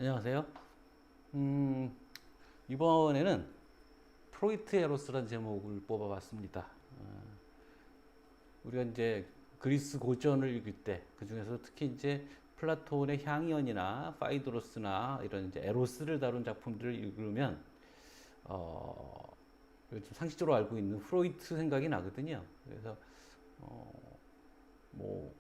안녕하세요. 음, 이번에는 프로이트 에로스라는 제목을 뽑아봤습니다. 우리가 이제 그리스 고전을 읽을 때, 그 중에서 특히 이제 플라톤의 향연이나 파이드로스나 이런 이제 에로스를 다룬 작품들을 읽으면, 어, 좀 상식적으로 알고 있는 프로이트 생각이 나거든요. 그래서, 어, 뭐,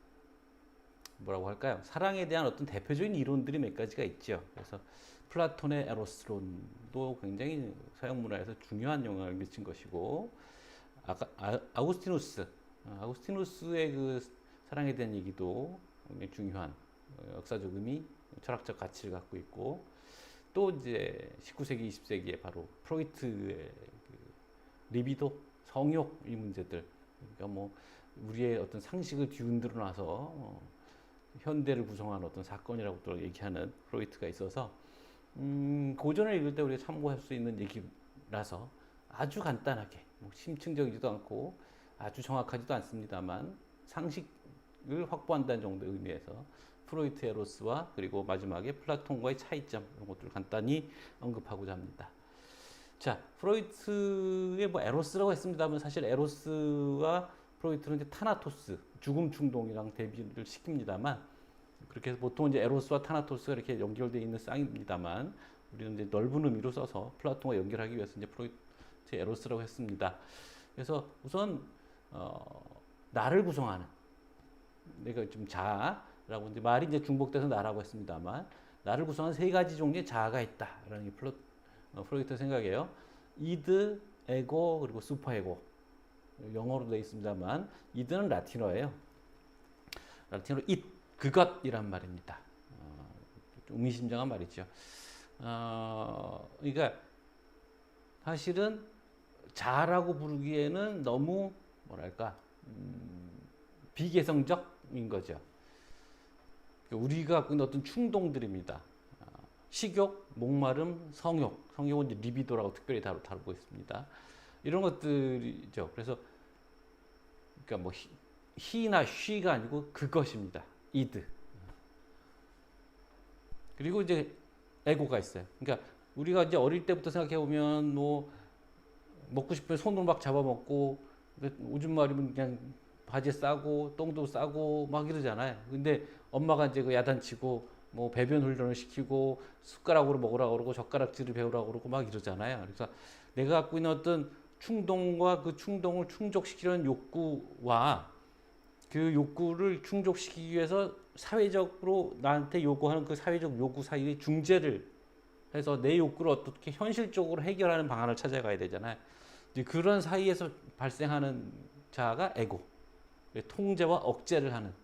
뭐라고 할까요? 사랑에 대한 어떤 대표적인 이론들이 몇 가지가 있죠. 그래서 플라톤의 에로스론도 굉장히 서양 문화에서 중요한 영향을 미친 것이고, 아구스티누스, 아구스티누스의 그 사랑에 대한 얘기도 굉장히 중요한 역사적 의미, 철학적 가치를 갖고 있고, 또 이제 19세기, 20세기에 바로 프로이트의 그 리비도, 성욕 이 문제들, 그러니까 뭐 우리의 어떤 상식을 뒤흔들어 놔서 현대를 구성하는 어떤 사건이라고 또 얘기하는 프로이트가 있어서 고전을 읽을 때 우리가 참고할 수 있는 얘기라서 아주 간단하게 뭐 심층적이지도 않고 아주 정확하지도 않습니다만 상식을 확보한다는 정도의 의미에서 프로이트 에로스와 그리고 마지막에 플라톤과의 차이점 이런 것들을 간단히 언급하고자 합니다. 자, 프로이트의 뭐 에로스라고 했습니다만 사실 에로스와 프로이트는 이제 타나토스, 죽음 충동이랑 대비를 시킵니다만 그렇게 해서 보통 이제 에로스와 타나토스가 이렇게 연결되어 있는 쌍입니다만 우리는 이제 넓은 의미로 써서 플라톤과 연결하기 위해서 이제 프로이트 에로스라고 했습니다. 그래서 우선 나를 구성하는 내가 좀 자아라고 이제 말이 이제 중복돼서 나라고 했습니다만 나를 구성하는 세 가지 종류의 자아가 있다라는 게 프로이트 생각이에요. 이드, 에고 그리고 슈퍼에고. 영어로 되어 있습니다만 이드는 라틴어예요. 라틴어로 it, 그것이란 말입니다. 좀 의미심장한 말이죠. 그러니까 사실은 자라고 부르기에는 너무 뭐랄까 비개성적인 거죠. 우리가 갖고 있는 어떤 충동들입니다. 식욕, 목마름, 성욕, 성욕은 이제 리비도라고 특별히 다루고 있습니다. 이런 것들이죠. 그래서 그러니까 뭐 he나 she가 아니고 그것입니다. id. 그리고 이제 에고가 있어요. 그러니까 우리가 이제 어릴 때부터 생각해 보면 뭐 먹고 싶으면 손으로 막 잡아먹고 오줌 마리면 그냥 바지에 싸고 똥도 싸고 막 이러잖아요. 근데 엄마가 이제 그 야단치고 뭐 배변 훈련을 시키고 숟가락으로 먹으라고 그러고 젓가락질을 배우라고 그러고 막 이러잖아요. 그래서 내가 갖고 있는 어떤 충동과 그 충동을 충족시키려는 욕구와 그 욕구를 충족시키기 위해서 사회적으로 나한테 요구하는 그 사회적 요구 사이의 중재를 해서 내 욕구를 어떻게 현실적으로 해결하는 방안을 찾아가야 되잖아요. 이제 그런 사이에서 발생하는 자아가 에고. 통제와 억제를 하는.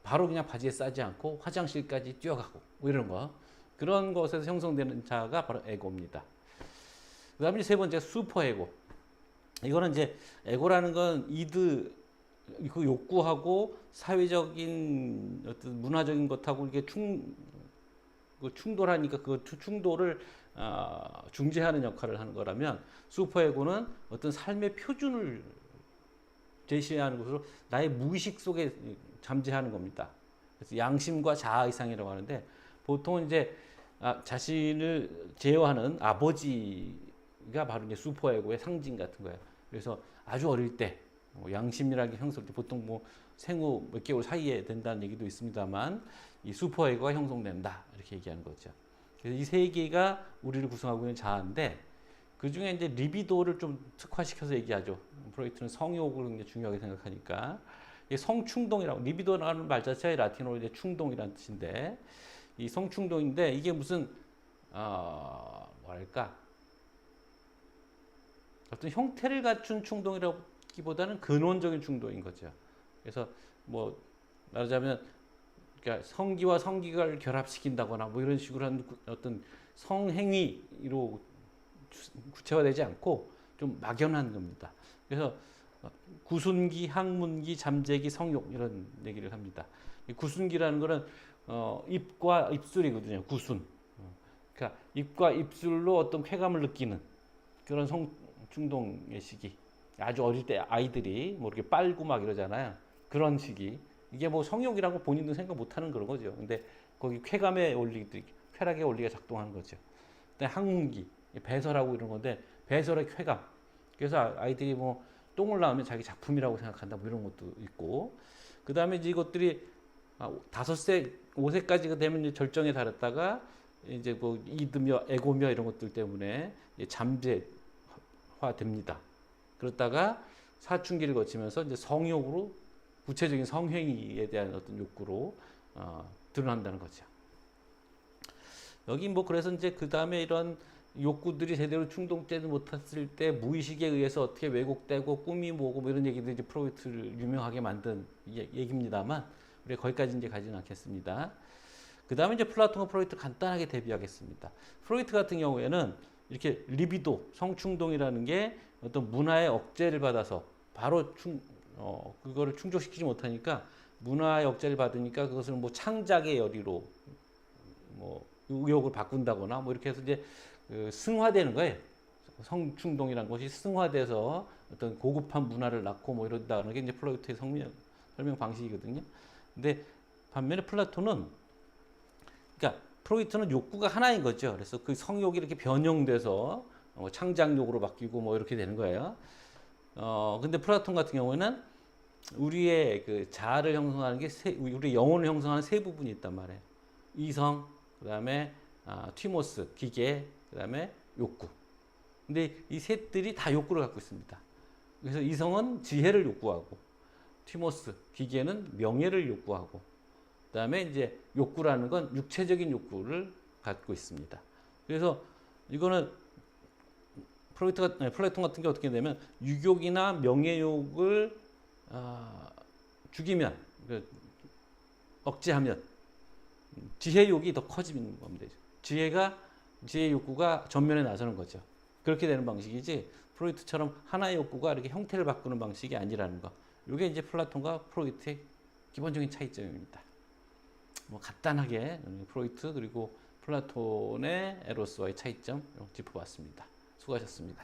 바로 그냥 바지에 싸지 않고 화장실까지 뛰어가고 뭐 이런 거. 그런 것에서 형성되는 자아가 바로 에고입니다. 그 다음에 세 번째 슈퍼 에고. 이거는 이제 에고라는 건 이드 그 욕구하고 사회적인 어떤 문화적인 것하고 이게 충돌하니까 그 충돌을 중재하는 역할을 하는 거라면 슈퍼에고는 어떤 삶의 표준을 제시하는 것으로 나의 무의식 속에 잠재하는 겁니다. 그래서 양심과 자아 이상이라고 하는데 보통 이제 자신을 제어하는 아버지가 바로 이제 슈퍼에고의 상징 같은 거예요. 그래서 아주 어릴 때 양심이라는 게 형성될 때 보통 뭐 생후 몇 개월 사이에 된다는 얘기도 있습니다만 이 슈퍼에고가 형성된다 이렇게 얘기하는 거죠. 그래서 이 세 개가 우리를 구성하고 있는 자아인데 그 중에 이제 리비도를 좀 특화시켜서 얘기하죠. 프로이트는 성욕을 굉장히 중요하게 생각하니까 이 성충동이라고 리비도라는 말 자체가 라틴어로 이제 충동이라는 뜻인데 이 성충동인데 이게 무슨 뭐랄까 어떤 형태를 갖춘 충동이라기보다는 근원적인 충동인 거죠. 그래서 뭐 말하자면 그러니까 성기와 성기를 결합시킨다거나 뭐 이런 식으로 하는 어떤 성행위로 구체화되지 않고 좀 막연한 겁니다. 그래서 구순기, 항문기, 잠재기, 성욕 이런 얘기를 합니다. 구순기라는 거는 입과 입술이거든요. 구순. 그러니까 입과 입술로 어떤 쾌감을 느끼는 그런 성충동의 시기. 아주 어릴 때 아이들이 뭐 이렇게 빨고 막 이러잖아요. 그런 시기. 이게 뭐 성욕이라고 본인도 생각 못 하는 그런 거죠. 근데 거기 쾌감의 원리들이, 쾌락의 원리가 작동하는 거죠. 그다음에 항문기, 배설하고 이런 건데 배설의 쾌감. 그래서 아이들이 뭐 똥을 나오면 자기 작품이라고 생각한다 뭐 이런 것도 있고, 그 다음에 이제 이것들이 5세, 5세까지가 되면 이제 절정에 달했다가 이제 뭐 이드며 에고며 이런 것들 때문에 이제 잠재화됩니다. 그러다가 사춘기를 거치면서 이제 성욕으로, 구체적인 성행위에 대한 어떤 욕구로 드러난다는 거죠. 여기 뭐 그래서 이제 그 다음에 이런 욕구들이 제대로 충동되지 못했을 때 무의식에 의해서 어떻게 왜곡되고 꿈이 뭐고 뭐 이런 얘기들 이제 프로이트를 유명하게 만든 얘기입니다만 우리 거기까지 이제 가지는 않겠습니다. 그 다음에 이제 플라톤과 프로이트 간단하게 대비하겠습니다. 프로이트 같은 경우에는 이렇게 리비도, 성충동이라는 게 어떤 문화의 억제를 받아서 바로 그거를 충족시키지 못하니까 문화의 억제를 받으니까 그것을 뭐 창작의 열의로 뭐 의욕을 바꾼다거나 뭐 이렇게 해서 이제 승화되는 거예요. 성충동이라는 것이 승화돼서 어떤 고급한 문화를 낳고 뭐 이런다는 게 이제 플라토의 설명 방식이거든요. 근데 반면에 플라톤은, 그러니까 프로이트는 욕구가 하나인 거죠. 그래서 그 성욕이 이렇게 변형돼서 창작욕으로 바뀌고 뭐 이렇게 되는 거예요. 근데 플라톤 같은 경우에는 우리의 그 자아를 형성하는 게 우리 영혼을 형성하는 세 부분이 있단 말이에요. 이성, 그다음에 티모스, 기계, 그다음에 욕구. 근데 이 셋들이 다 욕구를 갖고 있습니다. 그래서 이성은 지혜를 요구하고, 티모스, 기계는 명예를 요구하고, 그다음에 이제 욕구라는 건 육체적인 욕구를 갖고 있습니다. 그래서 이거는 플라톤 같은 게 어떻게 되면 유욕이나 명예욕을 죽이면, 억제하면 지혜욕이 더 커지는 겁니다. 지혜 욕구가 전면에 나서는 거죠. 그렇게 되는 방식이지 프로이트처럼 하나의 욕구가 이렇게 형태를 바꾸는 방식이 아니라는 거. 이게 이제 플라톤과 프로이트의 기본적인 차이점입니다. 뭐 간단하게 프로이트 그리고 플라톤의 에로스와의 차이점 짚어봤습니다. 수고하셨습니다.